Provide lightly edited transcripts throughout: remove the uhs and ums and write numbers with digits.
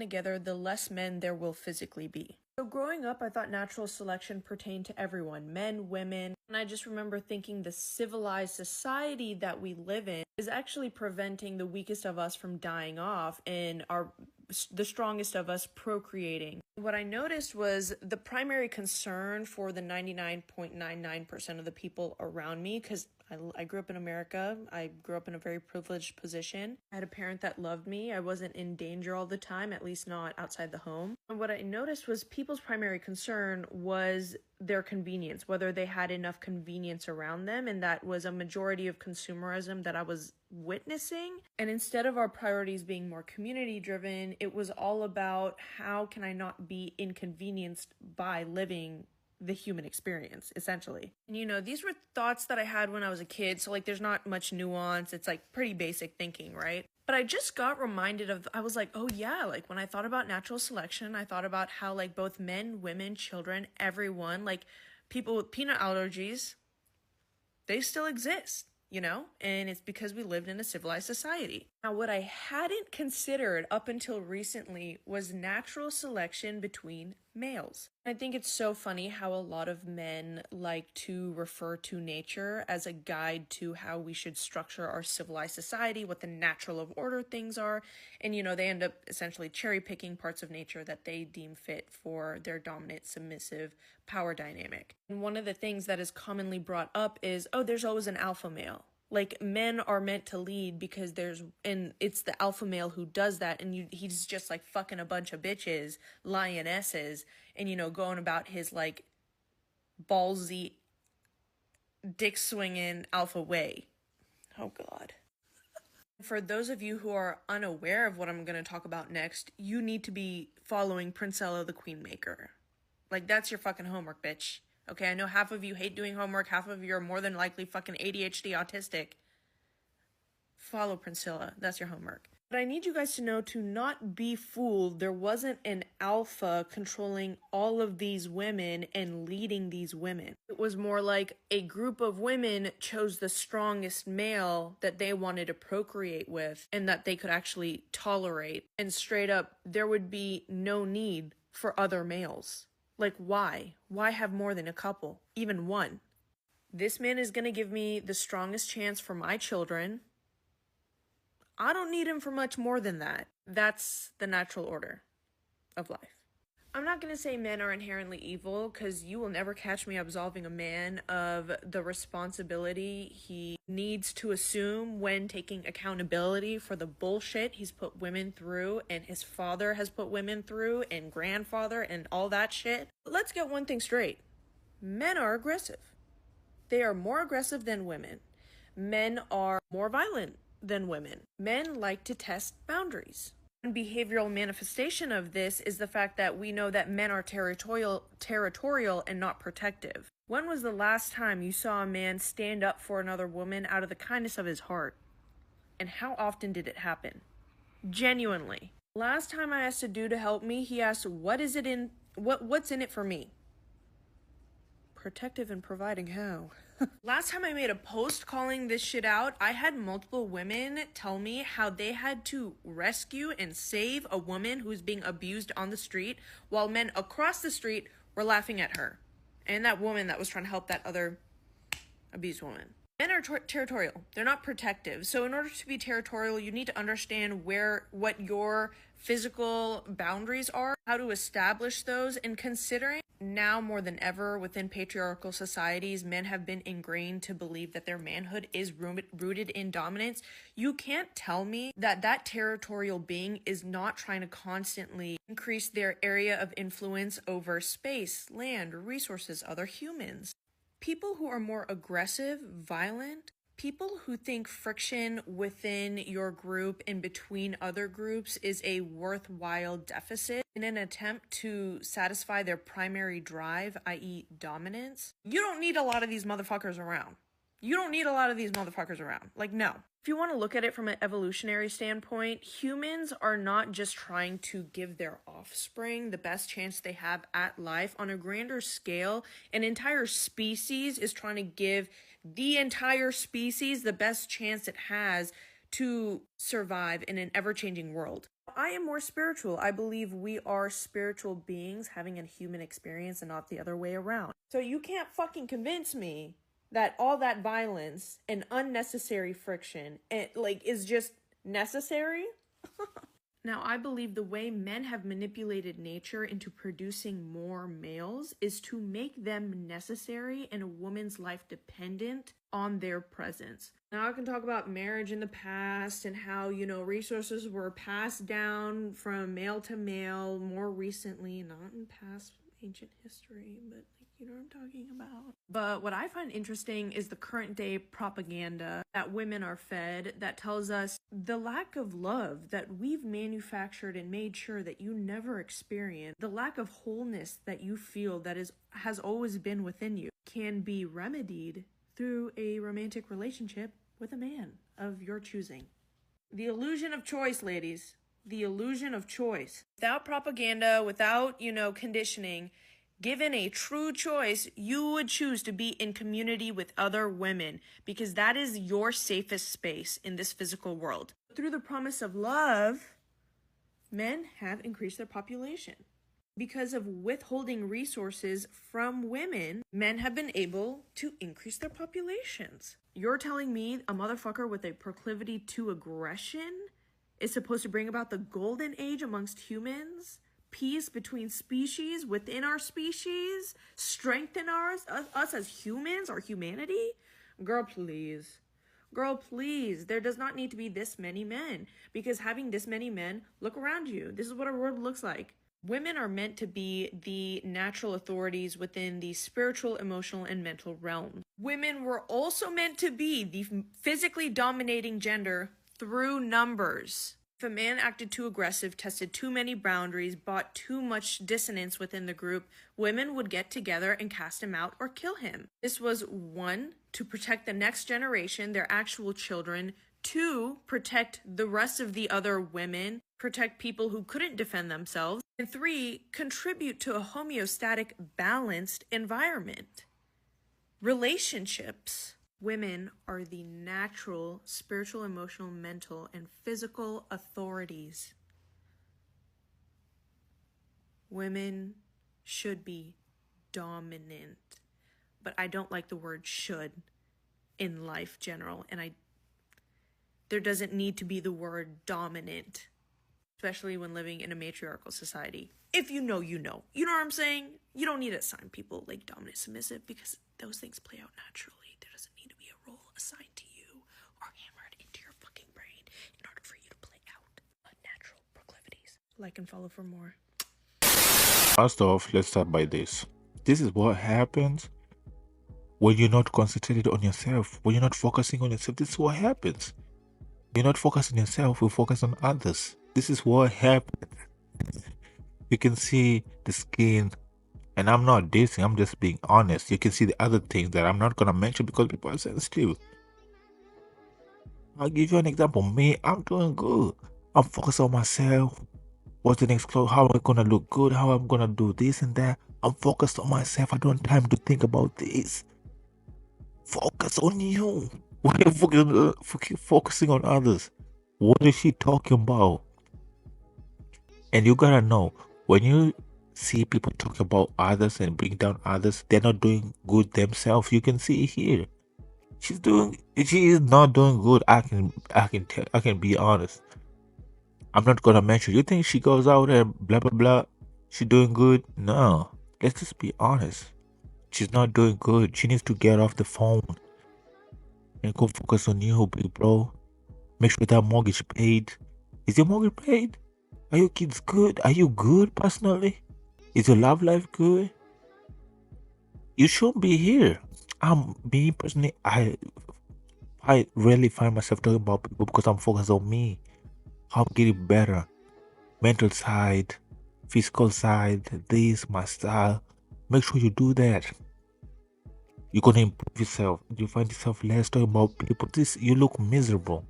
together, the less men there will physically be. So growing up, I thought natural selection pertained to everyone, men, women, and I just remember thinking the civilized society that we live in is actually preventing the weakest of us from dying off and the strongest of us procreating. What I noticed was the primary concern for the 99.99% of the people around me, because I grew up in America. I grew up in a very privileged position. I had a parent that loved me. I wasn't in danger all the time, at least not outside the home. And what I noticed was people's primary concern was their convenience, whether they had enough convenience around them. And that was a majority of consumerism that I was witnessing. And instead of our priorities being more community driven, it was all about how can I not be inconvenienced by living the human experience, essentially. And these were thoughts that I had when I was a kid, so there's not much nuance. It's pretty basic thinking, right? But I just got reminded I was like, oh yeah, when I thought about natural selection, I thought about how both men, women, children, everyone, people with peanut allergies, they still exist. And it's because we lived in a civilized society. Now, what I hadn't considered up until recently was natural selection between males. I think it's so funny how a lot of men like to refer to nature as a guide to how we should structure our civilized society, what the natural of order things are. And, they end up essentially cherry picking parts of nature that they deem fit for their dominant, submissive power dynamic. And one of the things that is commonly brought up is, there's always an alpha male. Men are meant to lead because it's the alpha male who does that, and he's just fucking a bunch of bitches, lionesses, and going about his ballsy, dick swinging alpha way. Oh God. For those of you who are unaware of what I'm going to talk about next, you need to be following Princella the Queenmaker. That's your fucking homework, bitch. Okay, I know half of you hate doing homework, half of you are more than likely fucking ADHD autistic. Follow Priscilla, that's your homework. But I need you guys to know to not be fooled. There wasn't an alpha controlling all of these women and leading these women. It was more like a group of women chose the strongest male that they wanted to procreate with and that they could actually tolerate. And straight up, there would be no need for other males. Why? Why have more than a couple? Even one? This man is going to give me the strongest chance for my children. I don't need him for much more than that. That's the natural order of life. I'm not going to say men are inherently evil, because you will never catch me absolving a man of the responsibility he needs to assume when taking accountability for the bullshit he's put women through, and his father has put women through, and grandfather, and all that shit. But let's get one thing straight. Men are aggressive. They are more aggressive than women. Men are more violent than women. Men like to test boundaries. One behavioral manifestation of this is the fact that we know that men are territorial and not protective. When was the last time you saw a man stand up for another woman out of the kindness of his heart? And how often did it happen? Genuinely. Last time I asked a dude to help me, he asked, what's in it for me? Protective and providing how? Last time I made a post calling this shit out, I had multiple women tell me how they had to rescue and save a woman who was being abused on the street while men across the street were laughing at her. And that woman that was trying to help that other abused woman. Men are territorial. They're not protective. So in order to be territorial, you need to understand what your physical boundaries are, how to establish those, and considering now more than ever within patriarchal societies, men have been ingrained to believe that their manhood is rooted in dominance. You can't tell me that territorial being is not trying to constantly increase their area of influence over space, land, resources, other humans. People who are more aggressive, violent, people who think friction within your group and between other groups is a worthwhile deficit in an attempt to satisfy their primary drive, i.e. dominance, you don't need a lot of these motherfuckers around. No. If you want to look at it from an evolutionary standpoint, humans are not just trying to give their offspring the best chance they have at life. On a grander scale, an entire species is trying to give the entire species the best chance it has to survive in an ever-changing world. I am more spiritual. I believe we are spiritual beings having a human experience and not the other way around. So you can't fucking convince me that all that violence and unnecessary friction is just necessary. Now, I believe the way men have manipulated nature into producing more males is to make them necessary and a woman's life dependent on their presence. Now, I can talk about marriage in the past and how, resources were passed down from male to male more recently, not in past ancient history, but you know what I'm talking about. But what I find interesting is the current day propaganda that women are fed that tells us the lack of love that we've manufactured and made sure that you never experience, the lack of wholeness that you feel that has always been within you, can be remedied through a romantic relationship with a man of your choosing. The illusion of choice, ladies. The illusion of choice. Without propaganda, without, conditioning, given a true choice, you would choose to be in community with other women because that is your safest space in this physical world. Through the promise of love, men have increased their population. Because of withholding resources from women, men have been able to increase their populations. You're telling me a motherfucker with a proclivity to aggression is supposed to bring about the golden age amongst humans? Peace between species, within our species, strengthen us as humans, our humanity? Girl, please. Girl, please. There does not need to be this many men, because having this many men, look around you. This is what our world looks like. Women are meant to be the natural authorities within the spiritual, emotional, and mental realm. Women were also meant to be the physically dominating gender through numbers. If a man acted too aggressive, tested too many boundaries, brought too much dissonance within the group, women would get together and cast him out or kill him. This was 1, to protect the next generation, their actual children. 2, protect the rest of the other women, protect people who couldn't defend themselves. And 3, contribute to a homeostatic, balanced environment. Relationships. Women are the natural, spiritual, emotional, mental, and physical authorities. Women should be dominant. But I don't like the word should in life general, and there doesn't need to be the word dominant, especially when living in a matriarchal society. If you know, you know. You know what I'm saying? You don't need to assign people like dominant, submissive, because those things play out naturally. There doesn't need to be a role assigned to you or hammered into your fucking brain in order for you to play out unnatural proclivities. Like and follow for more. First off, let's start by this. This is what happens when you're not concentrated on yourself, when you're not focusing on yourself. This is what happens. You're not focusing on yourself, you focus on others. This is what happens. You can see the skin, and I'm not dissing, I'm just being honest. You can see the other things that I'm not going to mention because people are sensitive. I'll give you an example. Me, I'm doing good. I'm focused on myself. What's the next clothes? How am I going to look good? How am I going to do this and that? I'm focused on myself. I don't have time to think about this. Focus on you. Why are you focusing on others? What is she talking about? And you gotta know, when you see people talk about others and bring down others, they're not doing good themselves. You can see it here. She is not doing good. I can be honest. I'm not gonna mention. You think she goes out and blah blah blah? She doing good? No. Let's just be honest. She's not doing good. She needs to get off the phone and go focus on you, big bro. Make sure that mortgage paid. Is your mortgage paid? Are your kids good? Are you good personally? Is your love life good? You shouldn't be here. Me personally, I rarely find myself talking about people because I'm focused on me. How I'm getting better. Mental side, physical side, this, my style. Make sure you do that. You're gonna improve yourself. You find yourself less talking about people. You look miserable.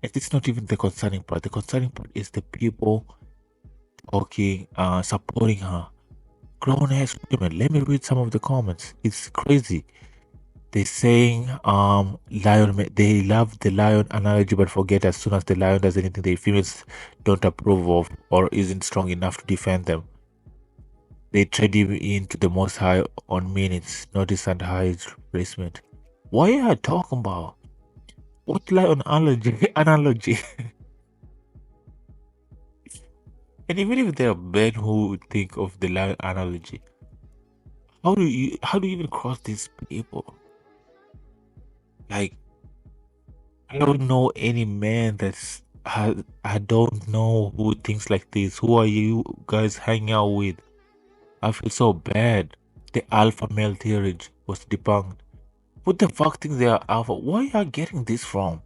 And it's not even the concerning part. The concerning part is the people talking, supporting her. Grown ass women. Let me read some of the comments. It's crazy. They saying they love the lion analogy but forget as soon as the lion does anything the females don't approve of or isn't strong enough to defend them. They trade you into the most high on minutes, notice and high replacement. What are you talking about? What lion analogy analogy? And even if there are men who think of the lion analogy, how do you even cross these people? Like I don't know any man I don't know who thinks like this. Who are you guys hanging out with? I feel so bad. The alpha male theory was debunked. What the fuck think they are alpha? Where are you getting this from?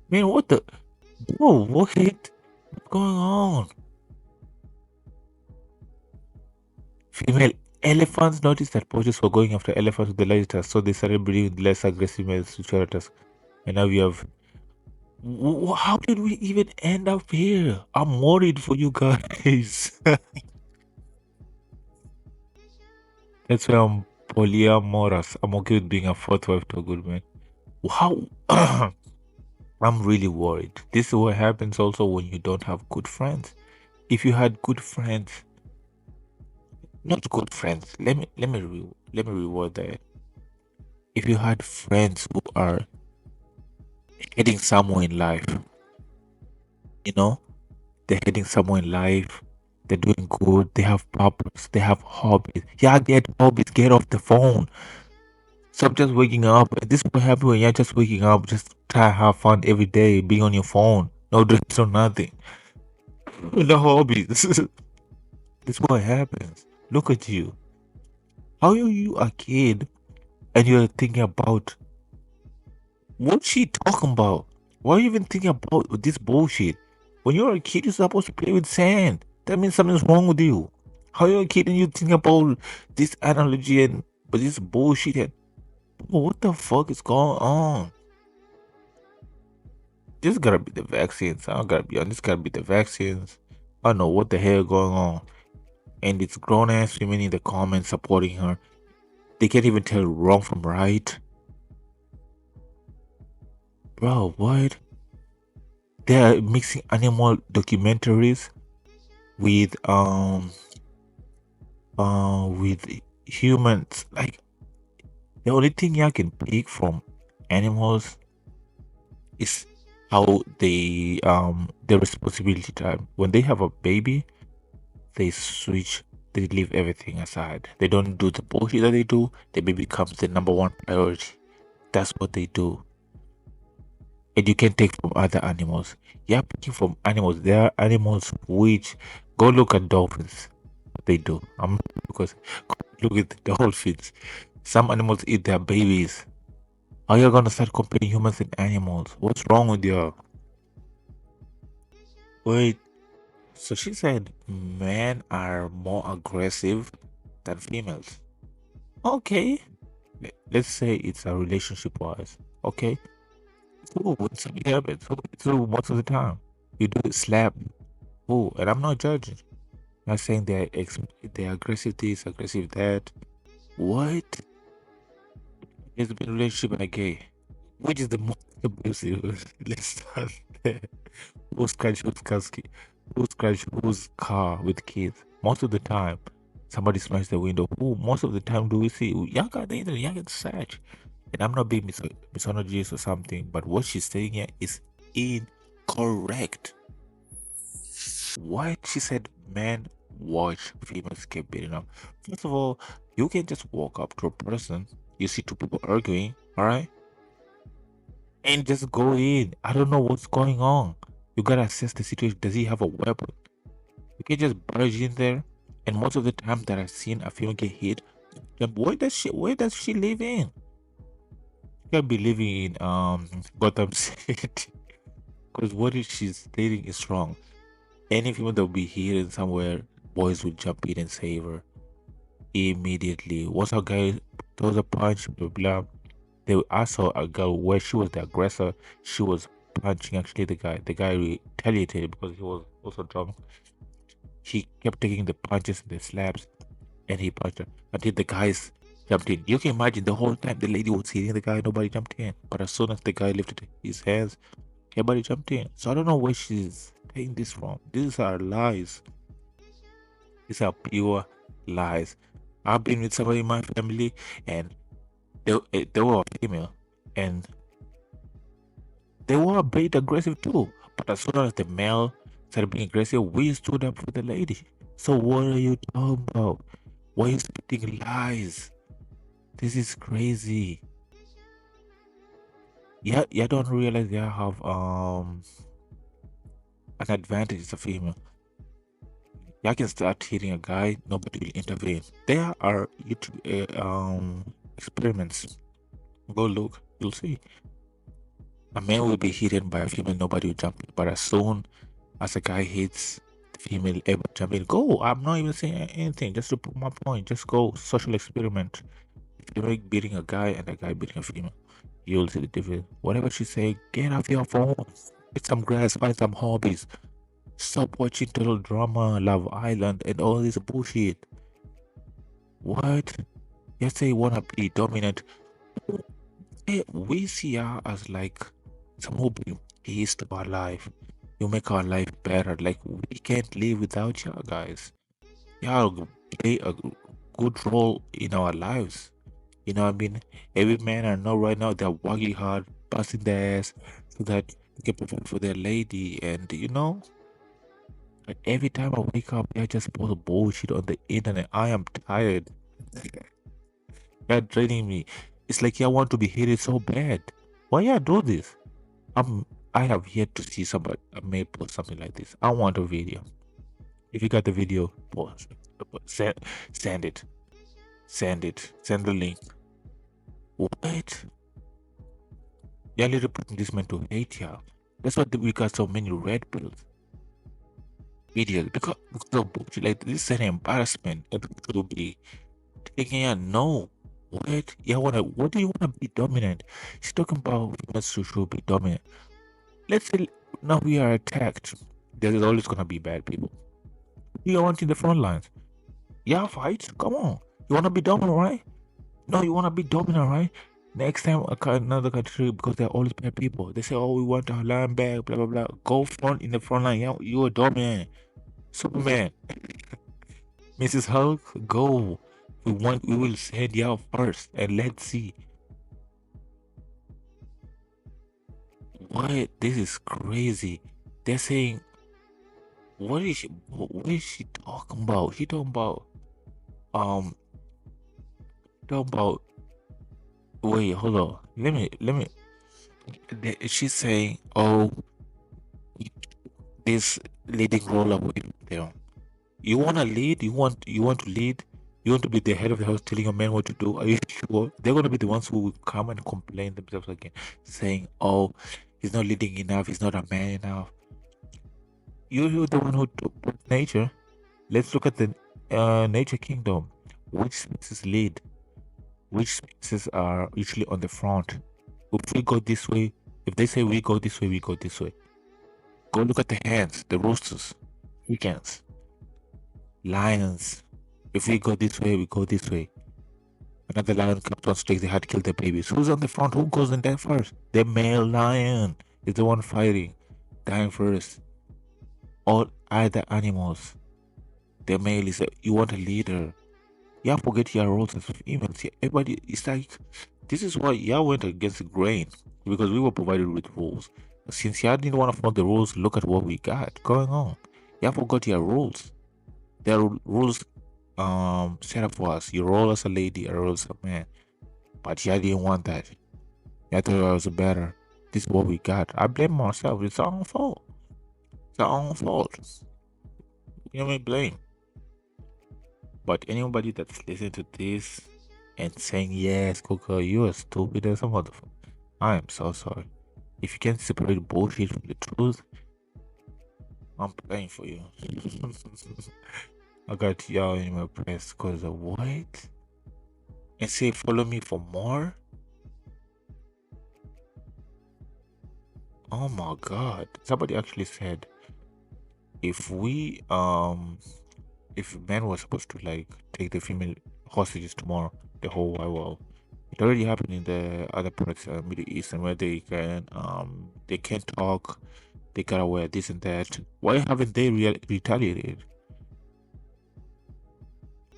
Man, what the whoa, what? What's going on? Female elephants noticed that poachers were going after elephants with the larger, so they started breeding with less aggressive males to predators. And now we have how did we even end up here? I'm worried for you guys. That's why I'm polyamorous. I'm okay with being a fourth wife to a good man. How? I'm really worried. This is what happens also when you don't have good friends. If you had good friends, not good friends. Let me reword that. If you had friends who are heading somewhere in life, you know, they're heading somewhere in life. They're doing good. They have purpose. They have hobbies. Yeah, get hobbies. Get off the phone. Stop just waking up. This will happen when you're just waking up. Just try to have fun every day. Be on your phone. No dreams or nothing. No hobbies. This is what happens. Look at you. How are you a kid and you're thinking about what's she talking about? Why are you even thinking about this bullshit? When you're a kid, you're supposed to play with sand. That means something's wrong with you. How are you a kid and you think about this analogy and but this bullshit and what the fuck is going on? This gotta be the vaccines. I gotta be honest. This gotta be the vaccines. I don't know what the hell going on. And it's grown ass women in the comments supporting her. They can't even tell wrong from right. Bro, what? They're mixing animal documentaries with with humans. Like the only thing I can pick from animals is how they the responsibility time. When they have a baby, they switch, they leave everything aside. They don't do the bullshit that they do. The baby becomes the number one priority. That's what they do. And you can take from other animals. Yeah, picking from animals. There are animals which go look at dolphins. What they do. Because look at the dolphins. Some animals eat their babies. How are you gonna start comparing humans and animals? What's wrong with you? Wait. So she said men are more aggressive than females. Okay. Let's say it's a relationship wise. Okay. So when something happens, so most of the time you do slap. Oh, and I'm not judging. I'm not saying they're aggressive this, aggressive that. What? Is the relationship and a gay? Which is the most abusive? Let's start there. Who's crash whose casket? Who's crash whose car with kids? Most of the time, somebody smashed the window. Who? Most of the time, do we see? Y'all got the internet, y'all get search. And I'm not being misogynist or something, but what she's saying here is incorrect. What she said, men watch females get beaten up. First of all, you can just walk up to a person, you see two people arguing, all right, and just go in. I don't know what's going on. You gotta assess the situation. Does he have a weapon? You can just barge in there. And most of the time that I've seen a female get hit, then where does she live in? She can be living in Gotham City. Because what if she's stating is wrong? Any female that will be hidden somewhere, boys will jump in and save her immediately. Once a guy throws a punch, blah blah. I saw a girl where she was the aggressor. She was punching actually the guy. The guy retaliated because he was also drunk. He kept taking the punches and the slaps, and he punched her until the guy's jumped in. You can imagine the whole time the lady was hitting the guy, nobody jumped in. But as soon as the guy lifted his hands, everybody jumped in. So I don't know where she's taking this from. These are lies. These are pure lies. I've been with somebody in my family, and they were female, and they were a bit aggressive too. But as soon as the male started being aggressive, we stood up for the lady. So what are you talking about? Why are you spitting lies? This is crazy. Yeah, you don't realize they have an advantage as a female. You can start hitting a guy, nobody will intervene. There are YouTube experiments. Go look, you'll see. A man will be hidden by a female, nobody will jump in. But as soon as a guy hits the female, ever jump in. Go! I'm not even saying anything, just to prove my point. Just go, social experiment. If you're beating a guy and a guy beating a female, you'll see the difference. Whatever she say, get off your phone. Get some grass, find some hobbies. Stop watching total drama, Love Island, and all this bullshit. What? You say you wanna be dominant. We see her as like someone who bring peace to our life. You make our life better. Like we can't live without you guys. Y'all play a good role in our lives. You know what I mean? Every man I know right now, they're working hard, busting their ass so that they can provide for their lady. And you know, like, every time I wake up, they just post bullshit on the internet. I am tired. You're draining me. It's like you want to be hated so bad. Why you do this? I have yet to see somebody may post something like this. I want a video. If you got the video, post. Send it. Send it. Send the link. What? You're literally putting this man to hate ya. That's why we got so many red pills videos because of bullshit. Like this is an embarrassment. And people will be taking ya. No. What? What do you wanna be dominant? She's talking about females who should be dominant. Let's say now we are attacked. There's always gonna be bad people. You want in the front lines. Yeah, fight. Come on. You wanna be dominant, right? No, you wanna be dominant, right? Next time another country, because they're always bad people. They say, "Oh, we want our land back." Blah blah blah. Go front in the front line. Yeah, you are dominant. Superman, Mrs. Hulk, go. We will send you out first, and let's see. What? This is crazy. They're saying, what is she talking about? She um talking about wait, hold on. Let me she's saying, oh, this leading role away from them. You wanna lead? You want to lead? You want to be the head of the house telling your men what to do? Are you sure? They're gonna be the ones who will come and complain themselves again, saying, oh, he's not leading enough, he's not a man enough. You're the one who took nature. Let's look at the nature kingdom. Which species lead? Which species are usually on the front? If we go this way, if they say we go this way, we go this way. Go look at the hens, the roosters, chickens, lions. If we go this way, we go this way. Another lion comes on stage, they had to kill their babies. Who's on the front? Who goes in there first? The male lion is the one fighting, dying first. All other animals. The male is you want a leader. You forget your roles as females. Everybody, it's like, this is why you went against the grain, because we were provided with rules. Since you didn't want to follow the rules, look at what we got going on. You forgot your rules. There are rules set up for us. You roll as a lady, I roll as a man. But you didn't want that. You thought I was better. This is what we got. I blame myself. It's our own fault. It's our own fault. You know me blame. But anybody that's listening to this and saying, yes, Coco, you are stupid as a motherfucker, I am so sorry. If you can't separate bullshit from the truth, I'm praying for you. I got y'all in my prayers because of what? And say, follow me for more? Oh my god. Somebody actually said, if men were supposed to like take the female hostages tomorrow, the whole wide world. It already happened in the other parts, Middle East, and where they can't talk, they gotta wear this and that. Why haven't they retaliated?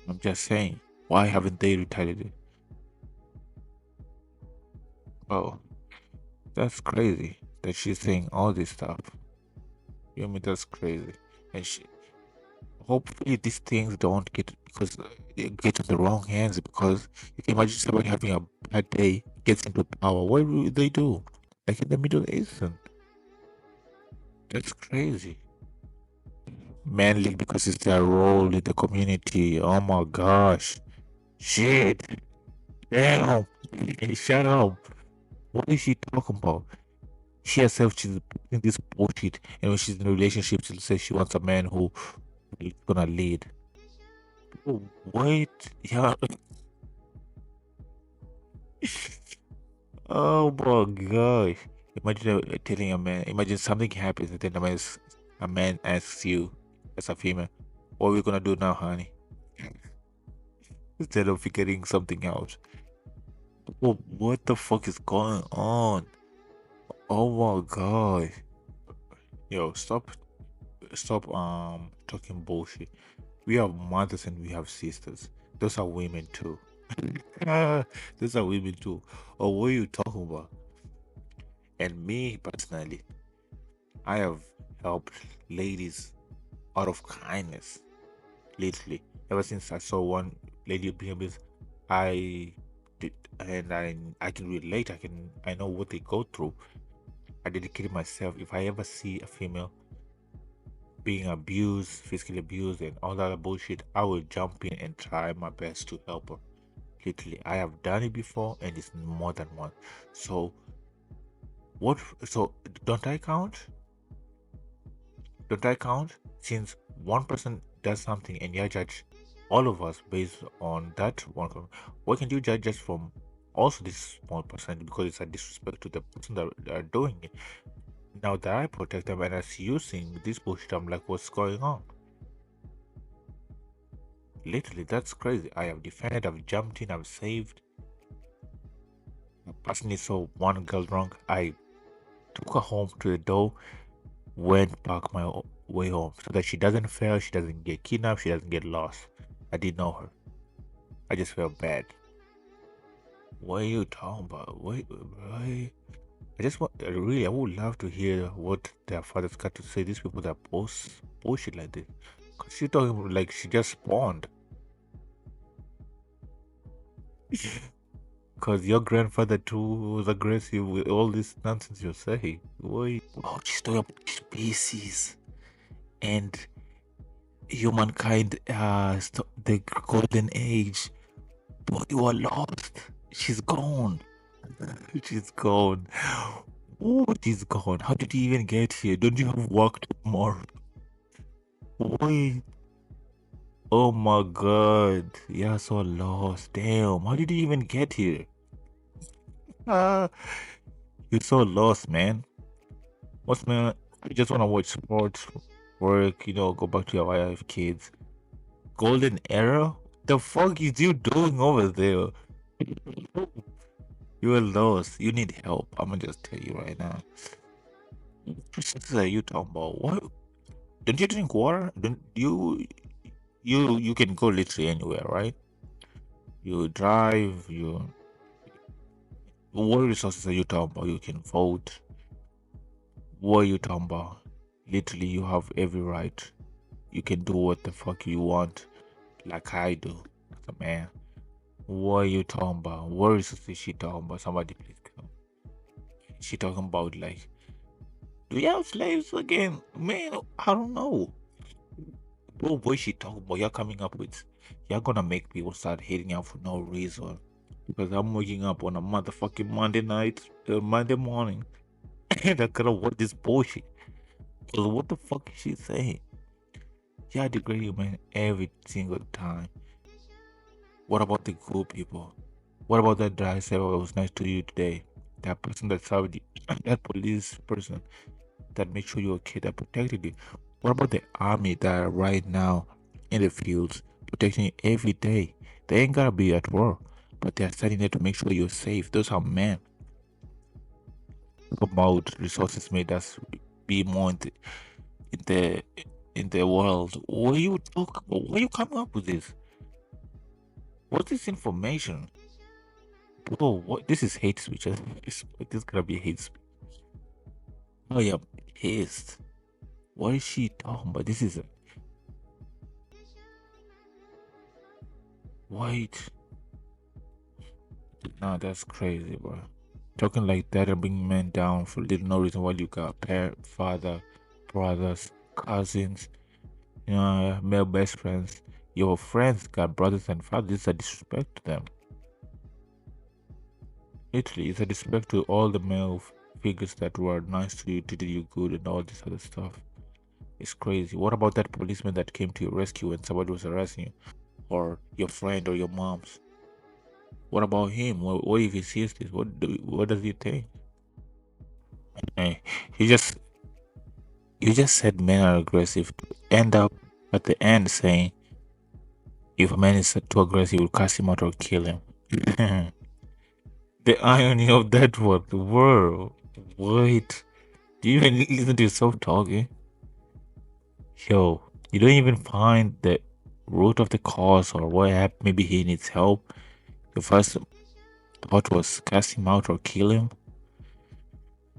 I'm just saying, why haven't they retaliated? Oh, that's crazy that she's saying all this stuff. You know what I mean? That's crazy. And hopefully these things don't get in the wrong hands, because you can imagine somebody having a bad day, gets into power. What will they do? Like in the Middle East? That's crazy. Mainly because it's their role in the community. Oh my gosh. Shit. Damn. Shut up. What is she talking about? She herself, she's putting this bullshit. And when she's in a relationship, she'll say she wants a man who is gonna lead. Oh, what? Yeah. Oh my gosh. Imagine telling a man, imagine something happens and then a man asks you as a female, what are we gonna do now, honey? Instead of figuring something out. Oh, what the fuck is going on? Oh my god. Yo, stop talking bullshit. We have mothers and we have sisters. Those are women too. Those are women too. Oh, what are you talking about? And me personally, I have helped ladies out of kindness. Literally, ever since I saw one lady being abused, I did, and I can relate. I know what they go through. I dedicated myself. If I ever see a female being abused, physically abused, and all that bullshit, I will jump in and try my best to help her. Literally, I have done it before, and it's more than one. So what? So don't I count? Don't I count? Since one person does something and you judge all of us based on that one, why can't you judge us from also this small percent, because it's a disrespect to the person that are doing it? Now that I protect them and I see you seeing this bullshit, I'm like, what's going on? Literally, that's crazy. I have defended, I've jumped in, I've saved. I personally saw one girl wrong. I took her home to the door, went back my way home so that she doesn't fail, she doesn't get kidnapped, she doesn't get lost. I didn't know her. I just felt bad. What are you talking about? Why? I just want, really, I would love to hear what their fathers got to say. These people that post bullshit like this. Because she's talking like she just spawned. Because your grandfather too was aggressive with all this nonsense you're saying. Why? Oh, she's talking about species and humankind, the golden age. But you are lost. She's gone. She's gone. Oh, she's gone. How did you even get here? Don't you have work tomorrow? Wait. Oh my god. You're so lost. Damn. How did you even get here? Ah, you're so lost, man. What's man? You just wanna watch sports, work, go back to your wife, kids. Golden era? The fuck is you doing over there? You are lost. You need help. I'm gonna just tell you right now. What are you talking about? What? Don't you drink water? Don't you can go literally anywhere, right? You drive. What resources are you talking about? You can vote. What are you talking about? Literally, you have every right. You can do what the fuck you want, like I do, as a man. What are you talking about? What resources is she talking about? Somebody please come. She talking about like, do you have slaves again? Man, I don't know. What is she talking about? You're coming up with, you're gonna make people start hating you for no reason. Because I'm waking up on a motherfucking Monday night, Monday morning, and I gotta watch this bullshit. Because what the fuck is she saying? Yeah, degrading man every single time. What about the good people? What about that guy said was nice to you today? That person that served you, that police person that made sure you're okay, that protected you. What about the army that are right now in the fields protecting you every day? They ain't gotta be at war, but they are standing there to make sure you're safe. Those are men. About resources made us be more in the in the world. What you talk about? Where you coming up with this? What's this information? Bro, what this is hate speech. This gonna be hate speech. Oh yeah, pissed. What is she talking about? This is wait. Nah, that's crazy, bro. Talking like that and bringing men down for little no reason while you got parent, father, brothers, cousins, male best friends. Your friends got brothers and fathers. It's a disrespect to them. Literally, it's a disrespect to all the male figures that were nice to you, treated you good, and all this other stuff. It's crazy. What about that policeman that came to your rescue when somebody was arresting you, or your friend or your mom's? What about him? What if he sees this? What does he think? Hey, you just said men are aggressive. To end up at the end saying if a man is too aggressive, you'll cast him out or kill him. The irony of that word, world. Wait, do you even listen to yourself talking? Yo, you don't even find the root of the cause or what happened. Maybe he needs help. Your first thought was cast him out or kill him.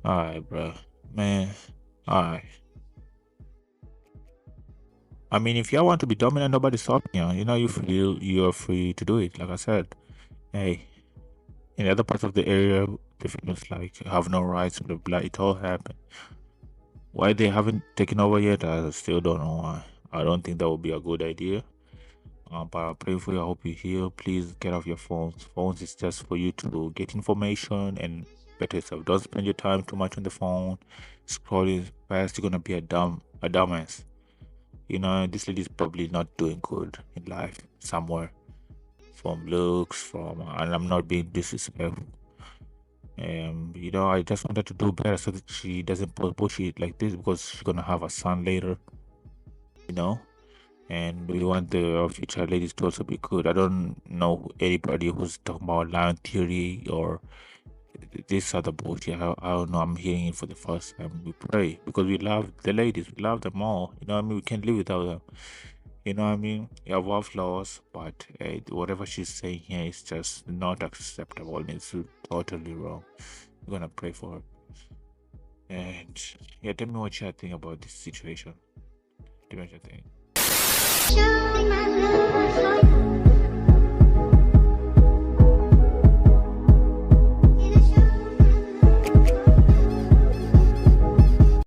Alright, bro. Man, alright. I mean, if you want to be dominant, nobody's stopping you. You feel you're free to do it. Like I said, hey, in other parts of the area, the females like have no rights, blah blah. It all happened. Why they haven't taken over yet, I still don't know why. I don't think that would be a good idea. But I pray for you. I hope you heal. Please get off your phones. Phones is just for you to get information and better yourself. Don't spend your time too much on the phone, scrolling fast. You're gonna be a dumbass. This lady's probably not doing good in life somewhere. From looks, and I'm not being disrespectful. I just want her to do better so that she doesn't post bullshit like this because she's gonna have a son later. And we want the future ladies to also be good. I don't know anybody who's talking about line theory or this other bullshit. I don't know. I'm hearing it for the first time. We pray because we love the ladies. We love them all. We can't live without them. We have our flaws, but whatever she's saying here is just not acceptable. It's totally wrong. We're gonna pray for her. And yeah, tell me what you think about this situation. Tell me what you think.